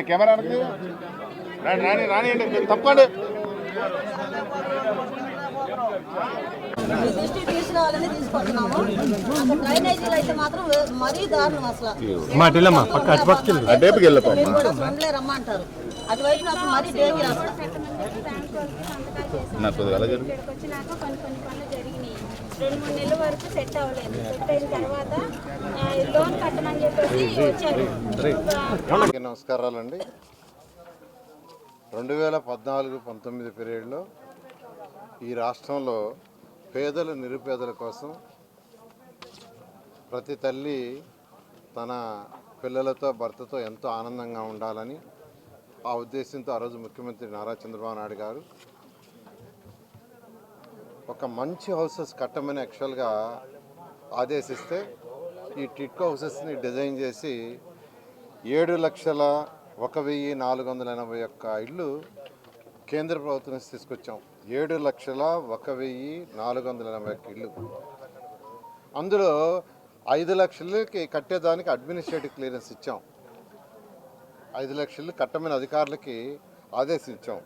Camera రాని రానియండి, తప్పండి. దృష్టికి తీసుకురావాలని తీసుకొస్తున్నాము. అసలు డ్రైనేజీలు అయితే మాత్రం మరీ దారుణం. అసలు ఉండలే రమ్మంటారు. అటువైపు నాకు మరీ డేంజర్. అసలు వచ్చినాక కొన్ని పనులు జరిగినాయి. 2-3 నెలల వరకు సెట్ అవ్వలేదు. సెట్ అయిన తర్వాత లోన్ కట్టమని చెప్పేసి వచ్చారు. నమస్కారాలండి. 2014-19 పీరియడ్లో ఈ రాష్ట్రంలో పేదల నిరుపేదల కోసం ప్రతి తల్లి తన పిల్లలతో భర్తతో ఎంతో ఆనందంగా ఉండాలని ఆ ఉద్దేశంతో ఆ రోజు ముఖ్యమంత్రి నారా చంద్రబాబు నాయుడు గారు ఒక మంచి హౌసెస్ కట్టమని యాక్చువల్గా ఆదేశిస్తే ఈ టిట్కో హౌసెస్ని డిజైన్ చేసి 7,01,481 ఇళ్ళు కేంద్ర ప్రభుత్వం నుంచి తీసుకొచ్చాం. 7,01,481 ఇళ్ళు. అందులో 5 లక్షలకి కట్టేదానికి అడ్మినిస్ట్రేటివ్ క్లియరెన్స్ ఇచ్చాం. 5 లక్షలు కట్టమని అధికారులకి ఆదేశించాం.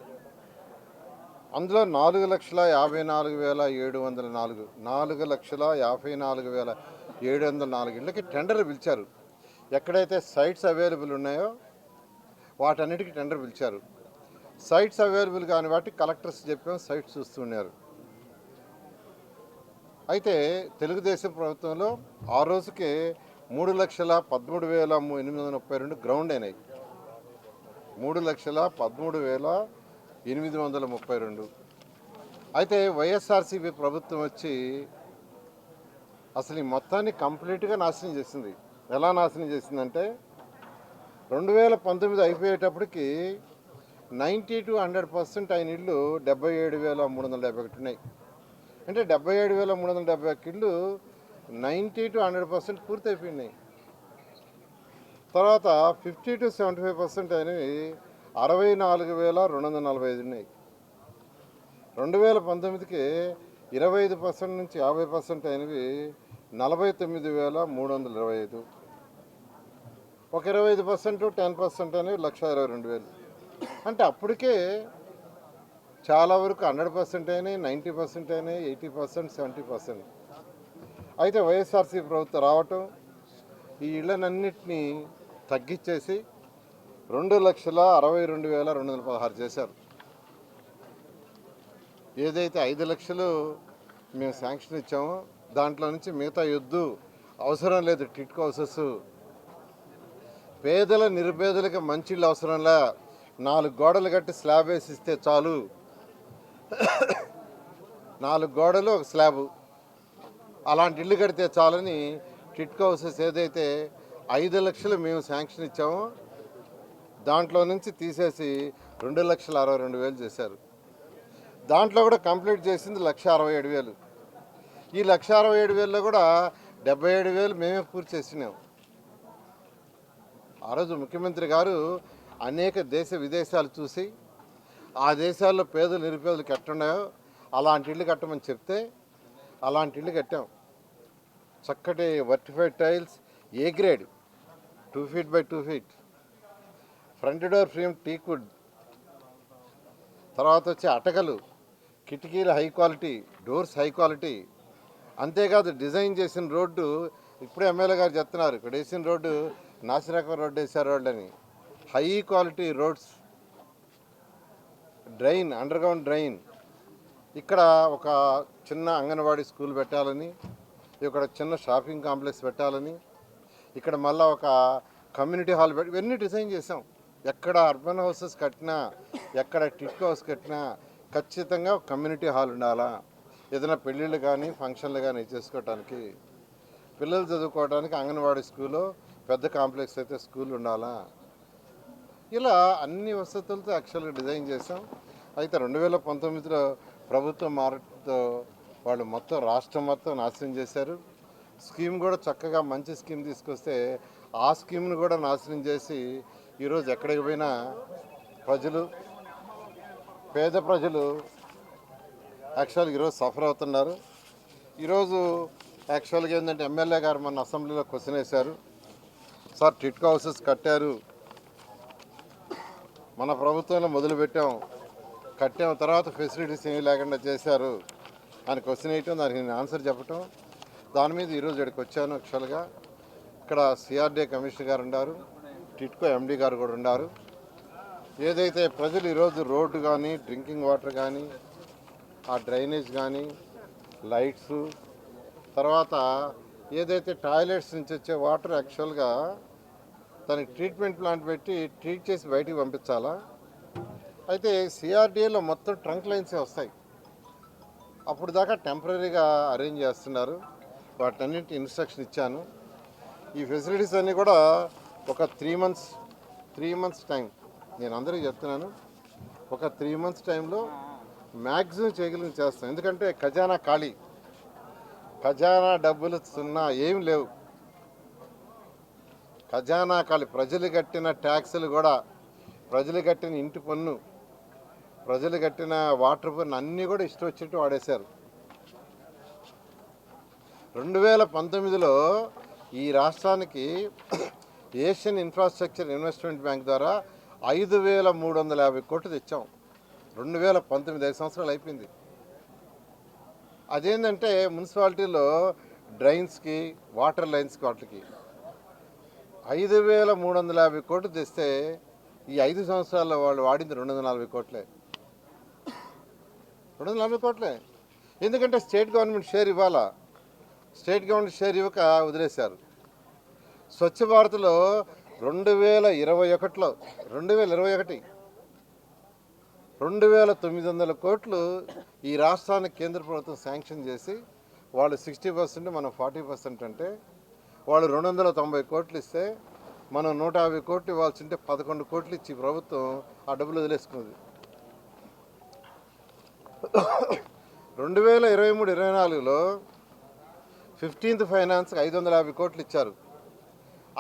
అందులో 4,54,704 4,54,704 ఇళ్ళకి టెండర్లు పిలిచారు. ఎక్కడైతే సైట్స్ అవైలబుల్ ఉన్నాయో వాటన్నిటికీ టెండర్ పిలిచారు. సైట్స్ అవైలబుల్ కాని వాటి కలెక్టర్స్ చెప్పాం, సైట్స్ చూస్తున్నారు. అయితే తెలుగుదేశం ప్రభుత్వంలో ఆ రోజుకే 3,13,832 గ్రౌండ్ అయినాయి. 3,13,832. అయితే వైఎస్ఆర్సీపీ ప్రభుత్వం వచ్చి అసలు ఈ మొత్తాన్ని కంప్లీట్గా నాశనం చేసింది. ఎలా నాశనం చేసిందంటే 2019 అయిపోయేటప్పటికి 90-100% అయిన ఇళ్ళు 77,371 ఉన్నాయి. అంటే 77,371 ఇళ్ళు 90-100% పూర్తయిపోయినాయి. తర్వాత 50-75% అయినవి 64,245 ఉన్నాయి. 2019కి 25% నుంచి 50% అయినవి 49,325. ఒక 25%, 10% అనేవి 1,22,000. అంటే అప్పటికే చాలా వరకు 100% అయినాయి, 90% అయినాయి, 80%, 70%. అయితే వైఎస్ఆర్సీ ప్రభుత్వం రావటం ఈ ఇళ్ళనన్నింటినీ తగ్గించేసి 2,62,216 చేశారు. ఏదైతే 5 లక్షలు మేము శాంక్షన్ ఇచ్చామో దాంట్లో నుంచి మిగతా యొద్దు, అవసరం లేదు. టిట్కో హౌసెస్ పేదల నిరుపేదలకు మంచి ఇళ్ళు అవసరంలా, 4 గోడలు కట్టి స్లాబ్ వేసి ఇస్తే చాలు. 4 గోడలు ఒక స్లాబు అలాంటి ఇల్లు కడితే చాలని టిట్కో హౌసెస్ ఏదైతే 5 లక్షలు మేము శాంక్షన్ ఇచ్చామో దాంట్లో నుంచి తీసేసి 2,62,200 చేశారు. దాంట్లో కూడా కంప్లీట్ చేసింది 1,67,000. ఈ 1,67,000లో కూడా 77,000 మేమే పూర్తి చేసినాం. ఆ రోజు ముఖ్యమంత్రి గారు అనేక దేశ విదేశాలు చూసి ఆ దేశాల్లో పేదలు నిరుపేదలకు ఎట్టున్నాయో అలాంటి ఇళ్ళు కట్టమని చెప్తే అలాంటి ఇళ్ళు కట్టాం. చక్కటి vitrified tiles, A grade, 2 feet by 2 feet, front door frame teakwood, తర్వాత వచ్చే అటకలు, కిటికీలు high quality, doors high quality. అంతేకాదు డిజైన్ చేసిన రోడ్డు ఇప్పుడే ఎమ్మెల్యే గారు చెప్తున్నారు, ఇక్కడ వేసిన రోడ్డు నాసిరకం రోడ్డు వేసారు వాళ్ళని. High quality roads, drain, underground drain. ఇక్కడ ఒక చిన్న అంగన్వాడీ స్కూల్ పెట్టాలని, ఇక్కడ చిన్న షాపింగ్ కాంప్లెక్స్ పెట్టాలని, ఇక్కడ మళ్ళీ ఒక కమ్యూనిటీ హాల్ పెట్టి ఇవన్నీ డిజైన్ చేసాం. ఎక్కడ అర్బన్ హౌసెస్ కట్టినా, ఎక్కడ టిట్కో హౌస్ కట్టినా ఖచ్చితంగా కమ్యూనిటీ హాల్ ఉండాలా. ఏదైనా పెళ్ళిళ్ళు కానీ ఫంక్షన్లు కానీ చేసుకోవటానికి, పిల్లలు చదువుకోవడానికి అంగన్వాడీ స్కూలు, పెద్ద కాంప్లెక్స్ అయితే స్కూల్ ఉండాలా. ఇలా అన్ని వసతులతో యాక్చువల్గా డిజైన్ చేసాం. అయితే 2019లో ప్రభుత్వం మారడంతో వాళ్ళు మొత్తం రాష్ట్రం మొత్తం నాశనం చేశారు. స్కీమ్ కూడా చక్కగా మంచి స్కీమ్ తీసుకొస్తే ఆ స్కీమ్ను కూడా నాశనం చేసి ఈరోజు ఎక్కడికి పోయినా ప్రజలు, పేద ప్రజలు యాక్చువల్గా ఈరోజు సఫర్ అవుతున్నారు. ఈరోజు యాక్చువల్గా ఏంటంటే ఎమ్మెల్యే గారు మన అసెంబ్లీలో క్వశ్చన్ వేశారు. సార్ టిట్కో హౌసెస్ కట్టారు, మన ప్రభుత్వంలో మొదలుపెట్టాం, కట్టాం, తర్వాత ఫెసిలిటీస్ ఏమీ లేకుండా చేశారు అని క్వశ్చన్ వేయటం, దానికి నేను ఆన్సర్ చెప్పటం, దాని మీద ఈరోజు ఇక్కడికి వచ్చాను. యాక్చువల్గా ఇక్కడ సిఆర్డీఏ కమిషనర్ గారు ఉన్నారు, టిట్కో ఎండీ గారు కూడా ఉన్నారు. ఏదైతే ప్రజలు ఈరోజు రోడ్డు కానీ, డ్రింకింగ్ వాటర్ కానీ, ఆ డ్రైనేజ్ కానీ, లైట్స్, తర్వాత ఏదైతే టాయిలెట్స్ నుంచి వచ్చే వాటర్ యాక్చువల్గా దానికి ట్రీట్మెంట్ ప్లాంట్ పెట్టి ట్రీట్ చేసి బయటికి పంపించాలా. అయితే సిఆర్డీఏలో మొత్తం ట్రంక్ లైన్సే వస్తాయి. అప్పుడు దాకా టెంపరీగా అరేంజ్ చేస్తున్నారు. వాటన్నింటి ఇన్స్ట్రక్షన్ ఇచ్చాను. ఈ ఫెసిలిటీస్ అన్నీ కూడా ఒక 3 months టైం నేను అందరికీ చెప్తున్నాను. ఒక 3 months టైంలో మ్యాక్సిమం చేయగలిగిన చేస్తాం. ఎందుకంటే ఖజానా ఖాళీ, ఖజానా డబ్బులు సున్నా, ఏం లేవు. ఖజానా ఖాళీ. ప్రజలు కట్టిన ట్యాక్సులు కూడా, ప్రజలు కట్టిన ఇంటి పన్ను, ప్రజలు కట్టిన వాటర్ పన్ను అన్నీ కూడా ఇష్టం వచ్చినట్టు వాడేశారు. 2019లో ఈ రాష్ట్రానికి ఏషియన్ ఇన్ఫ్రాస్ట్రక్చర్ ఇన్వెస్ట్మెంట్ బ్యాంక్ ద్వారా 5,350 కోట్లు తెచ్చాం. 2019, 5 సంవత్సరాలు అయిపోయింది. అదేంటంటే మున్సిపాలిటీలో డ్రైన్స్కి, వాటర్ లైన్స్కి, వాటికి 5,350 కోట్లు తెస్తే ఈ 5 సంవత్సరాల్లో వాళ్ళు వాడింది 240 కోట్లే. 240 కోట్లే. ఎందుకంటే స్టేట్ గవర్నమెంట్ షేర్ ఇవ్వాలా, స్టేట్ గవర్నమెంట్ షేర్ ఇవ్వక వదిలేశారు. స్వచ్ఛ భారత్లో 2021 2,900 కోట్లు ఈ రాష్ట్రానికి కేంద్ర ప్రభుత్వం శాంక్షన్ చేసి, వాళ్ళు 60%, మనం 40% అంటే వాళ్ళు 290 కోట్లు ఇస్తే మనం 150 కోట్లు ఇవ్వాల్సి ఉంటే 11 కోట్లు ఇచ్చి ప్రభుత్వం ఆ డబ్బులు వదిలేసుకున్నది. 2023-24లో 15th ఫైనాన్స్కి 550 కోట్లు ఇచ్చారు.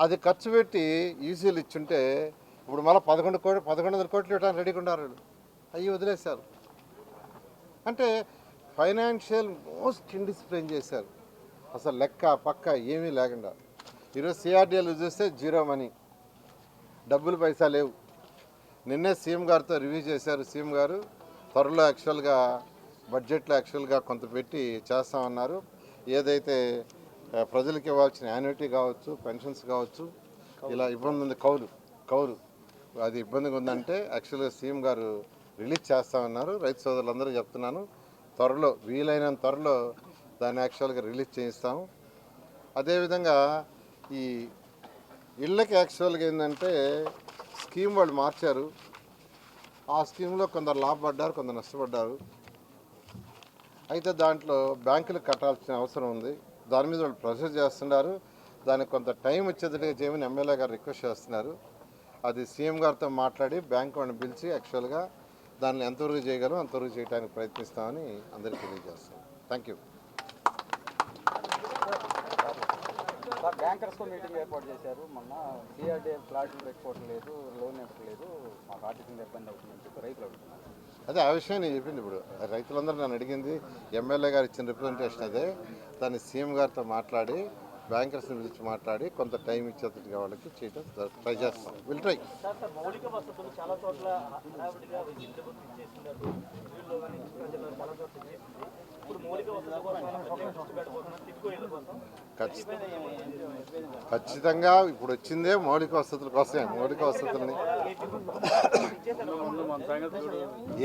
అది ఖర్చు పెట్టి ఈసీలు ఇచ్చుంటే ఇప్పుడు మళ్ళీ 1100 కోట్లు ఇవ్వడానికి రెడీగా ఉన్నారు. అవి వదిలేశారు. అంటే ఫైనాన్షియల్ మోస్ట్ ఇండిసిప్లిన్ చేశారు. అసలు లెక్క పక్క ఏమీ లేకుండా. ఈరోజు సిఆర్డీఏలు చూస్తే 0 మనీ, డబ్బులు పైసా లేవు. నిన్నే సీఎం గారితో రివ్యూ చేశారు. సీఎం గారు త్వరలో యాక్చువల్గా బడ్జెట్లో యాక్చువల్గా కొంత పెట్టి చేస్తామన్నారు. ఏదైతే ప్రజలకు ఇవ్వాల్సిన యాన్యుటీ కావచ్చు, పెన్షన్స్ కావచ్చు, ఇలా ఇబ్బంది ఉంది, కౌలు అది ఇబ్బందిగా ఉందంటే యాక్చువల్గా సీఎం గారు రిలీజ్ చేస్తామన్నారు. రైతు సోదరులందరూ చెప్తున్నాను, త్వరలో, వీలైనంత త్వరలో దాన్ని యాక్చువల్గా రిలీజ్ చేయిస్తాము. అదేవిధంగా ఈ ఇళ్ళకి యాక్చువల్గా ఏంటంటే స్కీమ్ వాళ్ళు మార్చారు. ఆ స్కీమ్లో కొందరు లాభపడ్డారు, కొందరు నష్టపడ్డారు. అయితే దాంట్లో బ్యాంకులకు కట్టాల్సిన అవసరం ఉంది. దాని మీద వాళ్ళు ప్రెషర్ చేస్తున్నారు. దానికి కొంత టైం వచ్చేటట్టుగా చేయమని ఎమ్మెల్యే గారు రిక్వెస్ట్ చేస్తున్నారు. అది సీఎం గారితో మాట్లాడి బ్యాంక్ వాళ్ళని పిలిచి యాక్చువల్గా దాన్ని ఎంతవరకు చేయగలం అంతవరకు చేయడానికి ప్రయత్నిస్తామని అందరికీ తెలియజేస్తాం. Thank you. బ్యాంకర్స్తో మీటింగ్ ఏర్పాటు చేశారు. మొన్న సిఆర్డీఏ ఫ్లాట్లు పెట్టుకోవడం లేదు, లోన్ ఇవ్వట్లేదు, మాకు ఆర్థికంగా ఇబ్బంది అవుతుందని చెప్పి రైతులు అడుగుతున్నారు. అదే ఆ విషయం నేను చెప్పింది. ఇప్పుడు రైతులందరూ నన్ను అడిగింది, ఎమ్మెల్యే గారు ఇచ్చిన రిప్రజెంటేషన్ అదే. దాన్ని సీఎం గారితో మాట్లాడి, బ్యాంకర్స్ని పిలిచి మాట్లాడి కొంత టైం ఇచ్చేటట్టుగా వాళ్ళకి చేయడం ట్రై చేస్తాం. Will try. మౌలిక వసతులు చాలా చోట్ల హడావిడిగా ఇచ్చేస్తున్నారు. చాలా చోట్ల ఇప్పుడు మౌలిక వసతుల ఖచ్చితంగా ఇప్పుడు వచ్చిందే మౌలిక వసతుల కోసమే. మౌలిక వసతులని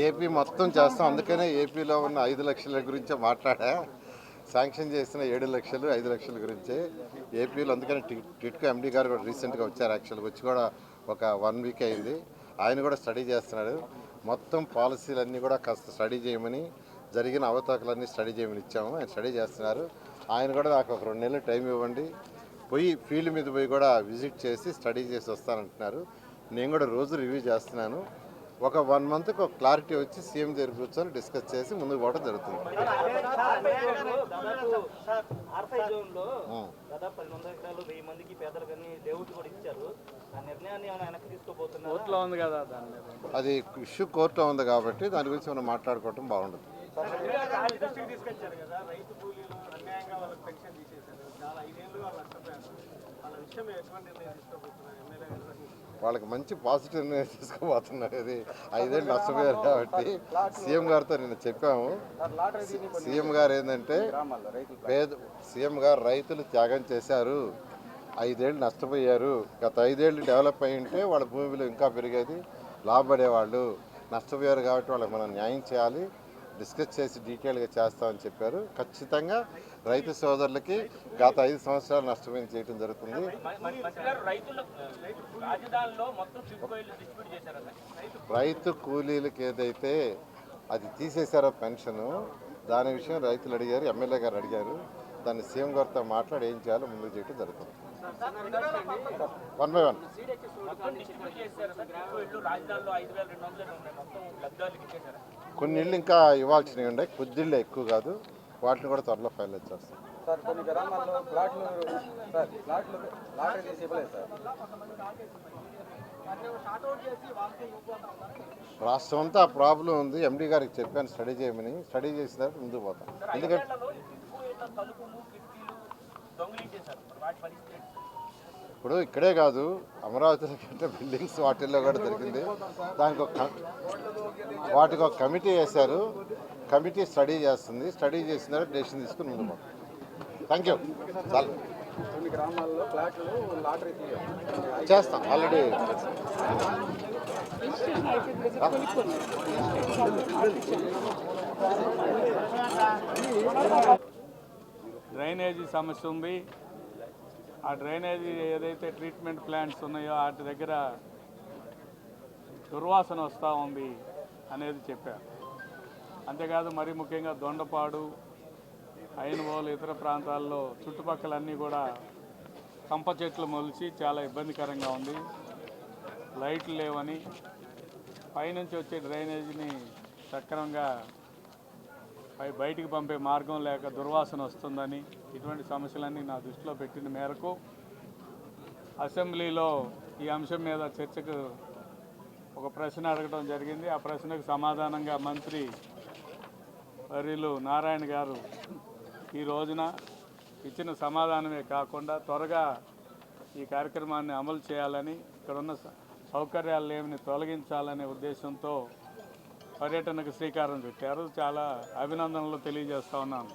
ఏపీ మొత్తం చేస్తాం. అందుకనే ఏపీలో ఉన్న 5 లక్షల గురించే మాట్లాడా. శాంక్షన్ చేసిన 7 లక్షలు 5 లక్షల గురించే ఏపీలో. అందుకని టిట్కో ఎండీ గారు కూడా రీసెంట్గా వచ్చారు. యాక్చువల్గా వచ్చి కూడా ఒక 1 వీక్ అయింది. ఆయన కూడా స్టడీ చేస్తున్నాడు. మొత్తం పాలసీలన్నీ కూడా కాస్త స్టడీ చేయమని, జరిగిన అవతాకలన్నీ స్టడీ చేయమని ఇచ్చాము. ఆయన స్టడీ చేస్తున్నారు. ఆయన కూడా నాకు ఒక 2 నెలలు టైం ఇవ్వండి, పోయి ఫీల్డ్ మీద పోయి కూడా విజిట్ చేసి స్టడీ చేసి వస్తానంటున్నారు. నేను కూడా రోజు రివ్యూ చేస్తున్నాను. ఒక 1 మంత్కి ఒక క్లారిటీ వచ్చి సీఎం దగ్గర కూర్చొని డిస్కస్ చేసి ముందుకు పోవడం జరుగుతుంది. అది ఇష్యూ కోర్టులో ఉంది కాబట్టి దాని గురించి మనం మాట్లాడుకోవటం బాగుండదు. దృష్టికి తీసుకొచ్చారు కదా, రైతు కూలీలు అన్యాయంగా వాళ్ళకి పెన్షన్ తీసేశారు, చాలా 5 ఏళ్ళు వాళ్ళు నష్టపోయారు. వాళ్ళ విషయం ఎటువంటి నిర్ణయం తీసుకోబోతున్నారు ఎమ్మెల్యే గారు? వాళ్ళకి మంచి పాజిటివ్ నిర్ణయం తీసుకోబోతున్నారు. ఇది 5 ఏళ్ళు నష్టపోయారు కాబట్టి సీఎం గారితో నిన్న చెప్పాము. సీఎం గారు ఏంటంటే సీఎం గారు రైతులు త్యాగం చేశారు, 5 ఏళ్ళు నష్టపోయారు. గత 5 ఏళ్ళు డెవలప్ అయి ఉంటే వాళ్ళ భూమిలో ఇంకా పెరిగేది, లాభపడేవాళ్ళు. నష్టపోయారు కాబట్టి వాళ్ళకి మనం న్యాయం చేయాలి, డిస్కస్ చేసి డీటెయిల్గా చేస్తామని చెప్పారు. ఖచ్చితంగా రైతు సోదరులకి గత 5 సంవత్సరాలు నష్టపోయింది చేయడం జరుగుతుంది. రైతు కూలీలకు ఏదైతే అది తీసేశారో పెన్షను, దాని విషయం రైతులు అడిగారు, ఎమ్మెల్యే గారు అడిగారు. దాన్ని సీఎం గారితో మాట్లాడి ఏం చేయాలో ముందుకు చేయడం జరుగుతుంది. 1 by 1. కొన్ని ఇళ్ళు ఇంకా ఇవ్వాల్సినవి ఉన్నాయి, కొద్దిళ్ళే, ఎక్కువ కాదు. వాటిని కూడా త్వరలో ఫైనలైజ్ చేస్తాం. సార్ కొన్ని గ్రామాల్లో ప్లాట్లు లాటరీ తీసి ఇవ్వలేదు సార్. రాష్ట్రం అంతా ఆ ప్రాబ్లం ఉంది. ఎండీ గారికి చెప్పాను స్టడీ చేయమని. స్టడీ చేసిన తర్వాత ముందుకు పోతాం. ఎందుకంటే ఇప్పుడు ఇక్కడే కాదు, అమరావతిలో కంటే బిల్డింగ్స్ వాటిల్లో కూడా దొరికింది. దానికి వాటికి ఒక కమిటీ వేశారు. కమిటీ స్టడీ చేస్తుంది. స్టడీ చేసిన తర్వాత డెసిషన్ తీసుకుని ముందు పోతాం. Thank you. చాలా కొన్ని గ్రామాల్లో ఫ్లాట్లు లాటరీ చేస్తాం ఆల్రెడీ. డ్రైనేజీ సమస్య ఉంది. ఆ డ్రైనేజీ ఏదైతే ట్రీట్మెంట్ ప్లాంట్స్ ఉన్నాయో వాటి దగ్గర దుర్వాసన వస్తూ ఉంది అనేది చెప్పారు. అంతేకాదు మరీ ముఖ్యంగా దొండపాడు, ఐనవోలు, ఇతర ప్రాంతాల్లో చుట్టుపక్కలన్నీ కూడా కంప చెట్లు మొలిచి చాలా ఇబ్బందికరంగా ఉంది. లైట్లు లేవని, పైనుంచి వచ్చే డ్రైనేజీని సక్రమంగా బయటికి పంపే మార్గం లేక దుర్వాసన వస్తుందని, ఇటువంటి సమస్యలన్నీ నా దృష్టిలో పెట్టిన మేరకు అసెంబ్లీలో ఈ అంశం మీద చర్చకు ఒక ప్రశ్న అడగడం జరిగింది. ఆ ప్రశ్నకు సమాధానంగా మంత్రి వర్యులు నారాయణ గారు ఈ రోజున ఇచ్చిన సమాధానమే కాకుండా త్వరగా ఈ కార్యక్రమాన్ని అమలు చేయాలని, ఇక్కడున్న సౌకర్యాలు లేవని తొలగించాలనే ఉద్దేశంతో పర్యటనకు శ్రీకారం చుట్టారు. చాలా అభినందనలు తెలియజేస్తా ఉన్నాను.